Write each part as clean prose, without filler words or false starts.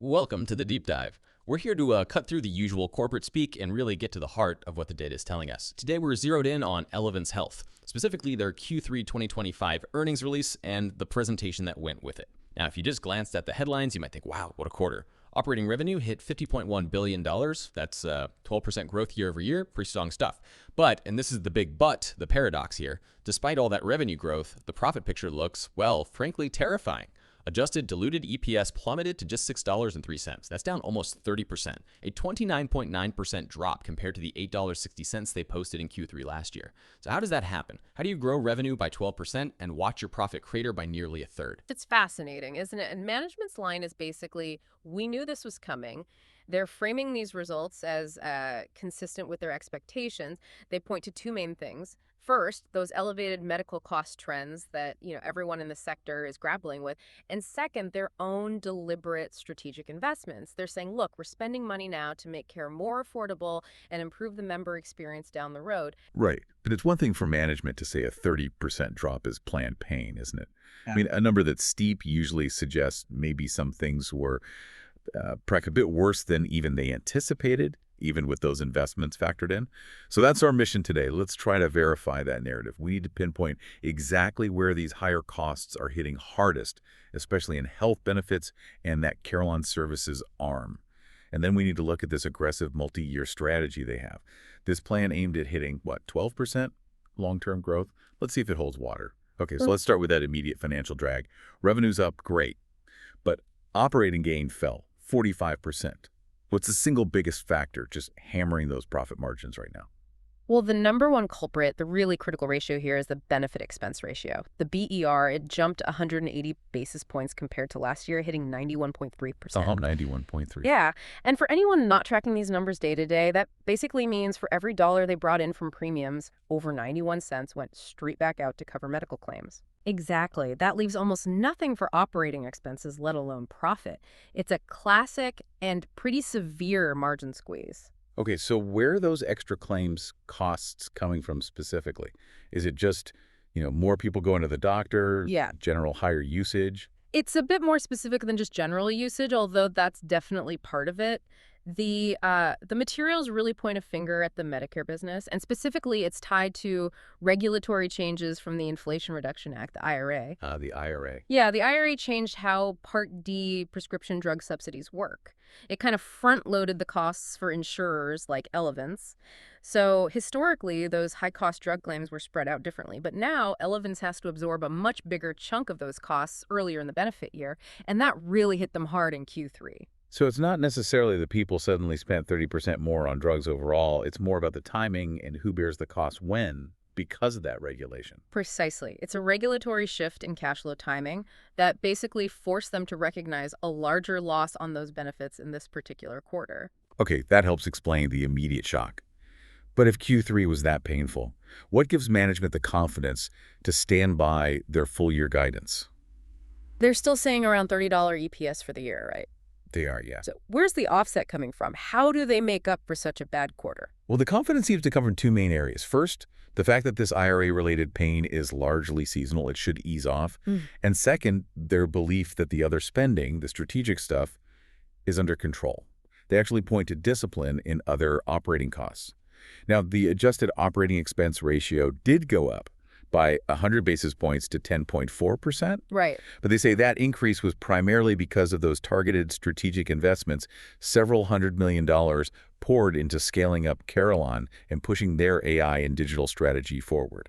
Welcome to the Deep Dive. We're here to cut through the usual corporate speak and really get to the heart of what the data is telling us. Today we're zeroed in on Elevance Health, specifically their Q3 2025 earnings release and the presentation that went with it. Now, if you just glanced at the headlines, you might think, wow, what a quarter. Operating revenue hit $50.1 billion. That's 12% growth year over year. Pretty strong stuff. But, and this is the big but, the paradox here, despite all that revenue growth, the profit picture looks, well, frankly, terrifying. Adjusted diluted EPS plummeted to just $6.03. That's down almost 30%, a 29.9% drop compared to the $8.60 they posted in Q3 last year. So how does that happen? How do you grow revenue by 12% and watch your profit crater by nearly a third? It's fascinating, isn't it? And management's line is basically, we knew this was coming. They're framing these results as consistent with their expectations. They point to two main things. First, those elevated medical cost trends that, everyone in the sector is grappling with. And second, their own deliberate strategic investments. They're saying, look, we're spending money now to make care more affordable and improve the member experience down the road. Right. But it's one thing for management to say a 30% drop is planned pain, isn't it? Yeah. I mean, a number that's steep usually suggests maybe some things were perhaps a bit worse than even they anticipated, even with those investments factored in. So that's our mission today. Let's try to verify that narrative. We need to pinpoint exactly where these higher costs are hitting hardest, especially in health benefits and that Carelon Services arm. And then we need to look at this aggressive multi-year strategy they have. This plan aimed at hitting, 12% long-term growth? Let's see if it holds water. Okay, so let's start with that immediate financial drag. Revenue's up, great. But operating gain fell 45%. What's the single biggest factor just hammering those profit margins right now? Well, the number one culprit, the really critical ratio here, is the benefit expense ratio. The BER, it jumped 180 basis points compared to last year, hitting 91.3%. 91.3. Yeah. And for anyone not tracking these numbers day to day, that basically means for every dollar they brought in from premiums, over 91 cents went straight back out to cover medical claims. Exactly. That leaves almost nothing for operating expenses, let alone profit. It's a classic and pretty severe margin squeeze. Okay, so where are those extra claims costs coming from specifically? Is it just, more people going to the doctor? Yeah. General higher usage? It's a bit more specific than just general usage, although that's definitely part of it. The materials really point a finger at the Medicare business, and specifically it's tied to regulatory changes from the Inflation Reduction Act, the IRA. The IRA. Yeah, the IRA changed how Part D prescription drug subsidies work. It kind of front-loaded the costs for insurers like Elevance. So historically, those high-cost drug claims were spread out differently. But now, Elevance has to absorb a much bigger chunk of those costs earlier in the benefit year, and that really hit them hard in Q3. So it's not necessarily that people suddenly spent 30% more on drugs overall. It's more about the timing and who bears the cost when because of that regulation. Precisely. It's a regulatory shift in cash flow timing that basically forced them to recognize a larger loss on those benefits in this particular quarter. Okay, that helps explain the immediate shock. But if Q3 was that painful, what gives management the confidence to stand by their full-year guidance? They're still saying around $30 EPS for the year, right? They are, yeah. So where's the offset coming from? How do they make up for such a bad quarter? Well, the confidence seems to come from two main areas. First, the fact that this IRA-related pain is largely seasonal. It should ease off. And second, their belief that the other spending, the strategic stuff, is under control. They actually point to discipline in other operating costs. Now, the adjusted operating expense ratio did go up by 100 basis points to 10.4%. Right. But they say that increase was primarily because of those targeted strategic investments, several $100 million poured into scaling up Carelon and pushing their AI and digital strategy forward.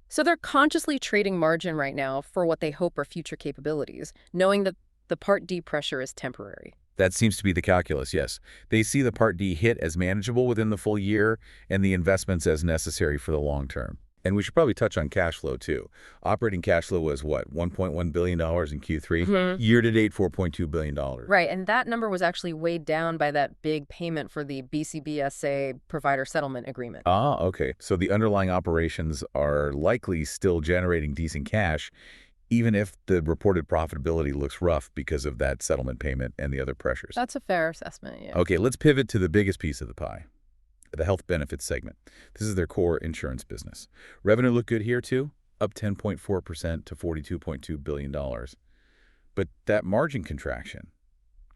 So they're consciously trading margin right now for what they hope are future capabilities, knowing that the Part D pressure is temporary. That seems to be the calculus, yes. They see the Part D hit as manageable within the full year and the investments as necessary for the long term. And we should probably touch on cash flow, too. Operating cash flow was, $1.1 billion in Q3? Year-to-date, $4.2 billion. Right, and that number was actually weighed down by that big payment for the BCBSA provider settlement agreement. Ah, okay. So the underlying operations are likely still generating decent cash, even if the reported profitability looks rough because of that settlement payment and the other pressures. That's a fair assessment, yeah. Okay, let's pivot to the biggest piece of the pie. The health benefits segment. This is their core insurance business. Revenue looked good here, too, up 10.4% to $42.2 billion. But that margin contraction,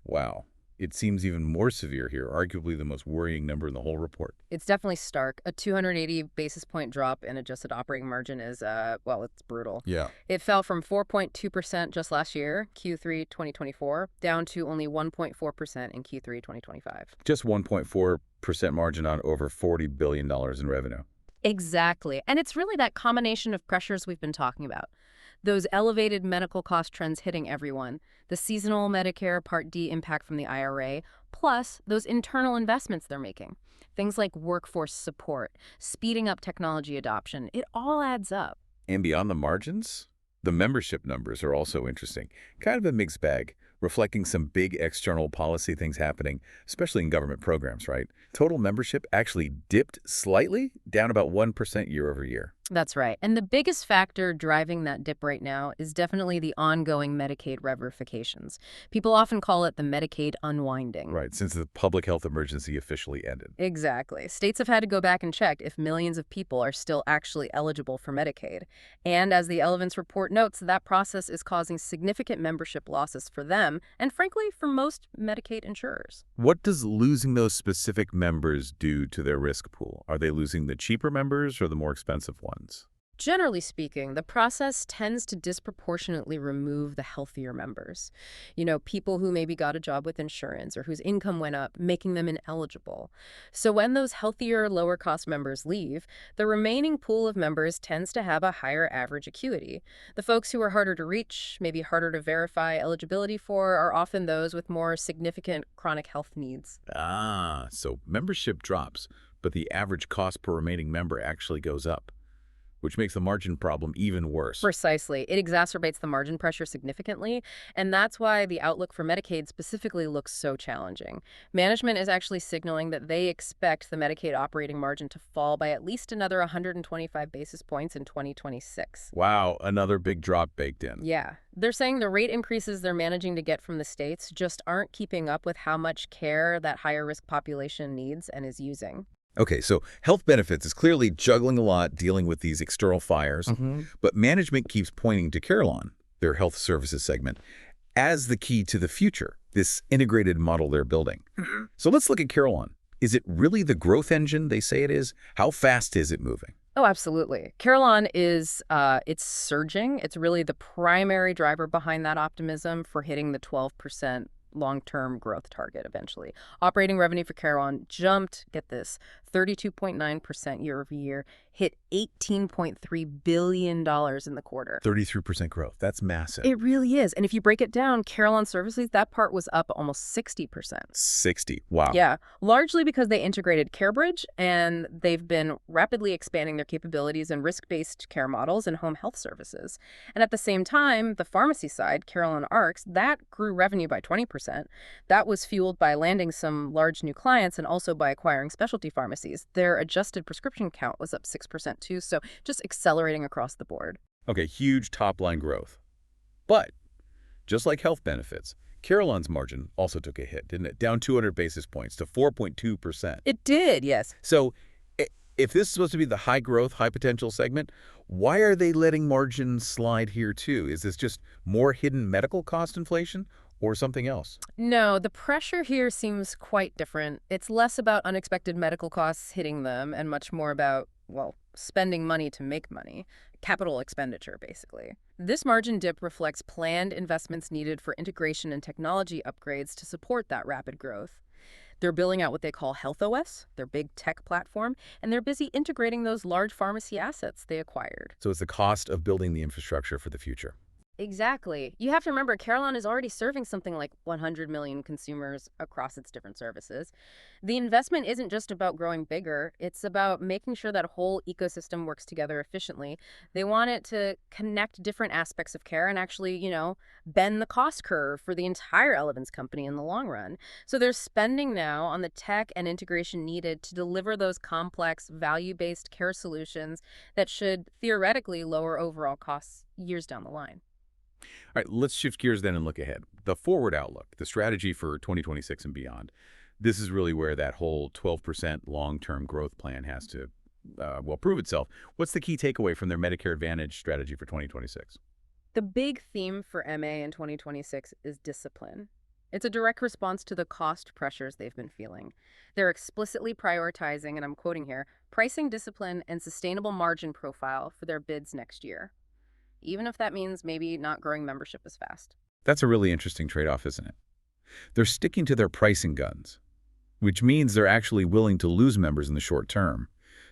wow, it seems even more severe here, arguably the most worrying number in the whole report. It's definitely stark. A 280 basis point drop in adjusted operating margin is, well, it's brutal. Yeah. It fell from 4.2% just last year, Q3 2024, down to only 1.4% in Q3 2025. Just 1.4% margin on over $40 billion in revenue. Exactly. And it's really that combination of pressures we've been talking about. Those elevated medical cost trends hitting everyone, the seasonal Medicare Part D impact from the IRA, plus those internal investments they're making. Things like workforce support, speeding up technology adoption, it all adds up. And beyond the margins, the membership numbers are also interesting. Kind of a mixed bag, reflecting some big external policy things happening, especially in government programs, right? Total membership actually dipped slightly, down about 1% year over year. That's right. And the biggest factor driving that dip right now is definitely the ongoing Medicaid reverifications. People often call it the Medicaid unwinding. Right, since the public health emergency officially ended. Exactly. States have had to go back and check if millions of people are still actually eligible for Medicaid. And as the Elevance report notes, that process is causing significant membership losses for them and, frankly, for most Medicaid insurers. What does losing those specific members do to their risk pool? Are they losing the cheaper members or the more expensive ones? Generally speaking, the process tends to disproportionately remove the healthier members. You know, people who maybe got a job with insurance or whose income went up, making them ineligible. So when those healthier, lower-cost members leave, the remaining pool of members tends to have a higher average acuity. The folks who are harder to reach, maybe harder to verify eligibility for, are often those with more significant chronic health needs. Ah, so membership drops, but the average cost per remaining member actually goes up, which makes the margin problem even worse. Precisely. It exacerbates the margin pressure significantly, and that's why the outlook for Medicaid specifically looks so challenging. Management is actually signaling that they expect the Medicaid operating margin to fall by at least another 125 basis points in 2026. Wow, another big drop baked in. Yeah. They're saying the rate increases they're managing to get from the states just aren't keeping up with how much care that higher risk population needs and is using. Okay, so health benefits is clearly juggling a lot, dealing with these external fires, but management keeps pointing to Carelon, their health services segment, as the key to the future, this integrated model they're building. So let's look at Carelon. Is it really the growth engine they say it is? How fast is it moving? Oh, absolutely. Carelon is, it's surging. It's really the primary driver behind that optimism for hitting the 12% long-term growth target eventually. Operating revenue for Carelon jumped, get this, 32.9% year over year, hit $18.3 billion in the quarter. 33% growth. That's massive. It really is. And if you break it down, Carelon Services, that part was up almost 60%. 60. Wow. Yeah, largely because they integrated CareBridge, and they've been rapidly expanding their capabilities in risk-based care models and home health services. And at the same time, the pharmacy side, Carelon Arcs, that grew revenue by 20%. That was fueled by landing some large new clients and also by acquiring specialty pharmacies. Their adjusted prescription count was up 6% too, so just accelerating across the board. Okay, huge top-line growth. But just like health benefits, Carelon's margin also took a hit, didn't it? Down 200 basis points to 4.2%. It did, yes. So if this is supposed to be the high-growth, high-potential segment, why are they letting margins slide here too? Is this just more hidden medical cost inflation or something else? No, the pressure here seems quite different. It's less about unexpected medical costs hitting them and much more about, well, spending money to make money. Capital expenditure, basically. This margin dip reflects planned investments needed for integration and technology upgrades to support that rapid growth. They're building out what they call Health OS, their big tech platform, and they're busy integrating those large pharmacy assets they acquired. So it's the cost of building the infrastructure for the future. Exactly. You have to remember, Carelon is already serving something like 100 million consumers across its different services. The investment isn't just about growing bigger. It's about making sure that whole ecosystem works together efficiently. They want it to connect different aspects of care and actually, bend the cost curve for the entire Elevance company in the long run. So they're spending now on the tech and integration needed to deliver those complex, value-based care solutions that should theoretically lower overall costs years down the line. All right, let's shift gears then and look ahead. The forward outlook, the strategy for 2026 and beyond. This is really where that whole 12% long-term growth plan has to, prove itself. What's the key takeaway from their Medicare Advantage strategy for 2026? The big theme for MA in 2026 is discipline. It's a direct response to the cost pressures they've been feeling. They're explicitly prioritizing, and I'm quoting here, pricing discipline and sustainable margin profile for their bids next year, even if that means maybe not growing membership as fast. That's a really interesting trade-off, isn't it? They're sticking to their pricing guns, which means they're actually willing to lose members in the short term.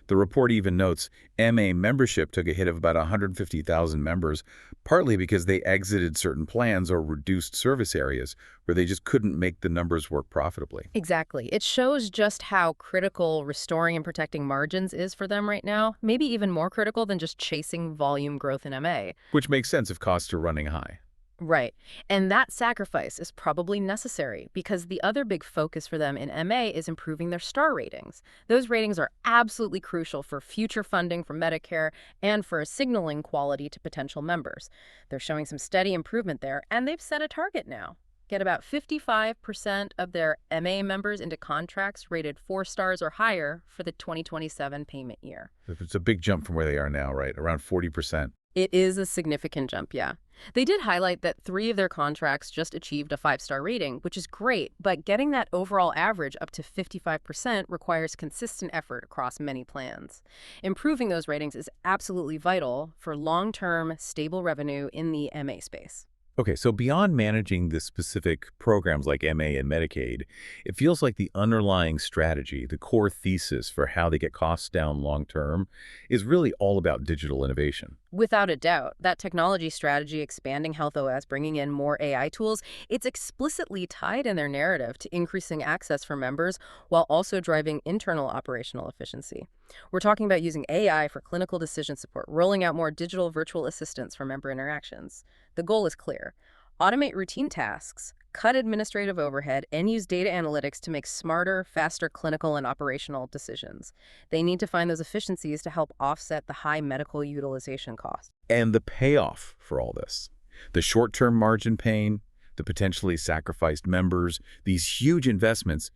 The report even notes MA membership took a hit of about 150,000 members, partly because they exited certain plans or reduced service areas where they just couldn't make the numbers work profitably. Exactly. It shows just how critical restoring and protecting margins is for them right now, maybe even more critical than just chasing volume growth in MA. Which makes sense if costs are running high. Right. And that sacrifice is probably necessary because the other big focus for them in MA is improving their star ratings. Those ratings are absolutely crucial for future funding for Medicare and for signaling quality to potential members. They're showing some steady improvement there, and they've set a target now. Get about 55% of their MA members into contracts rated 4 stars or higher for the 2027 payment year. It's a big jump from where they are now, right? Around 40%. It is a significant jump, yeah. They did highlight that 3 of their contracts just achieved a 5-star rating, which is great, but getting that overall average up to 55% requires consistent effort across many plans. Improving those ratings is absolutely vital for long-term, stable revenue in the MA space. Okay, so beyond managing the specific programs like MA and Medicaid, it feels like the underlying strategy, the core thesis for how they get costs down long term, is really all about digital innovation. Without a doubt, that technology strategy, expanding Health OS, bringing in more AI tools, it's explicitly tied in their narrative to increasing access for members while also driving internal operational efficiency. We're talking about using AI for clinical decision support, rolling out more digital virtual assistants for member interactions. The goal is clear. Automate routine tasks, cut administrative overhead, and use data analytics to make smarter, faster clinical and operational decisions. They need to find those efficiencies to help offset the high medical utilization costs. And the payoff for all this, the short-term margin pain, the potentially sacrificed members, these huge investments,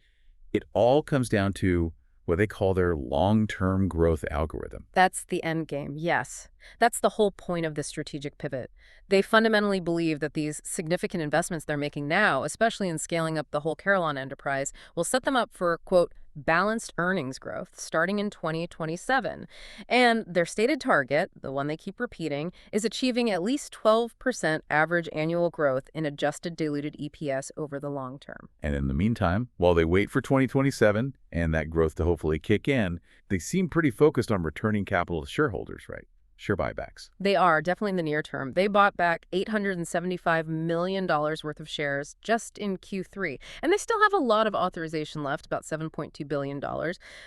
it all comes down to what they call their long-term growth algorithm. That's the end game, yes. That's the whole point of this strategic pivot. They fundamentally believe that these significant investments they're making now, especially in scaling up the whole Carelon enterprise, will set them up for, quote, balanced earnings growth starting in 2027. And their stated target, the one they keep repeating, is achieving at least 12% average annual growth in adjusted diluted EPS over the long term. And in the meantime, while they wait for 2027 and that growth to hopefully kick in, they seem pretty focused on returning capital to shareholders, right? Share buybacks. They are, definitely in the near term. They bought back $875 million worth of shares just in Q3. And they still have a lot of authorization left, about $7.2 billion.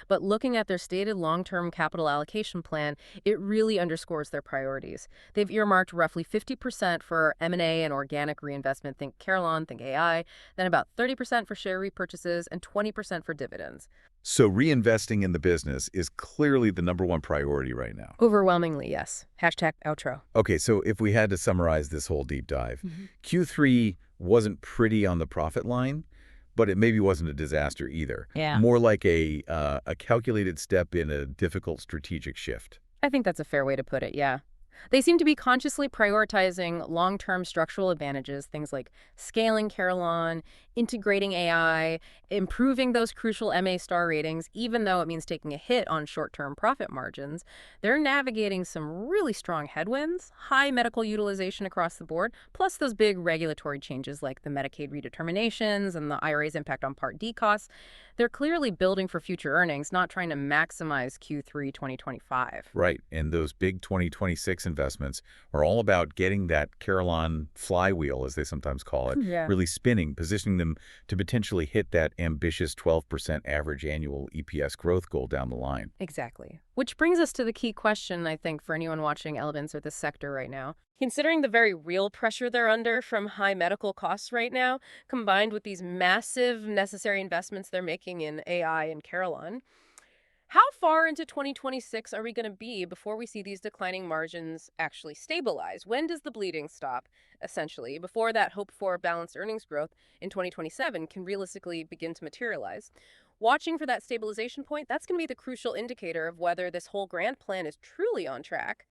But looking at their stated long-term capital allocation plan, it really underscores their priorities. They've earmarked roughly 50% for M&A and organic reinvestment, think Carelon, think AI, then about 30% for share repurchases and 20% for dividends. So reinvesting in the business is clearly the #1 priority right now. Overwhelmingly, yes. Hashtag outro. Okay, so if we had to summarize this whole deep dive, Q3 wasn't pretty on the profit line, but it maybe wasn't a disaster either. Yeah. More like a calculated step in a difficult strategic shift. I think that's a fair way to put it, yeah. They seem to be consciously prioritizing long-term structural advantages, things like scaling Carelon, integrating AI, improving those crucial MA star ratings, even though it means taking a hit on short-term profit margins. They're navigating some really strong headwinds, high medical utilization across the board, plus those big regulatory changes like the Medicaid redeterminations and the IRA's impact on Part D costs. They're clearly building for future earnings, not trying to maximize Q3 2025. Right, and those big 2026 investments are all about getting that Carelon flywheel, as they sometimes call it, really spinning, positioning them to potentially hit that ambitious 12% average annual EPS growth goal down the line. Exactly. Which brings us to the key question, I think, for anyone watching Elevance or this sector right now. Considering the very real pressure they're under from high medical costs right now, combined with these massive necessary investments they're making in AI and Carelon, how far into 2026 are we going to be before we see these declining margins actually stabilize? When does the bleeding stop, essentially, before that hope-for balanced earnings growth in 2027 can realistically begin to materialize? Watching for that stabilization point, that's going to be the crucial indicator of whether this whole grand plan is truly on track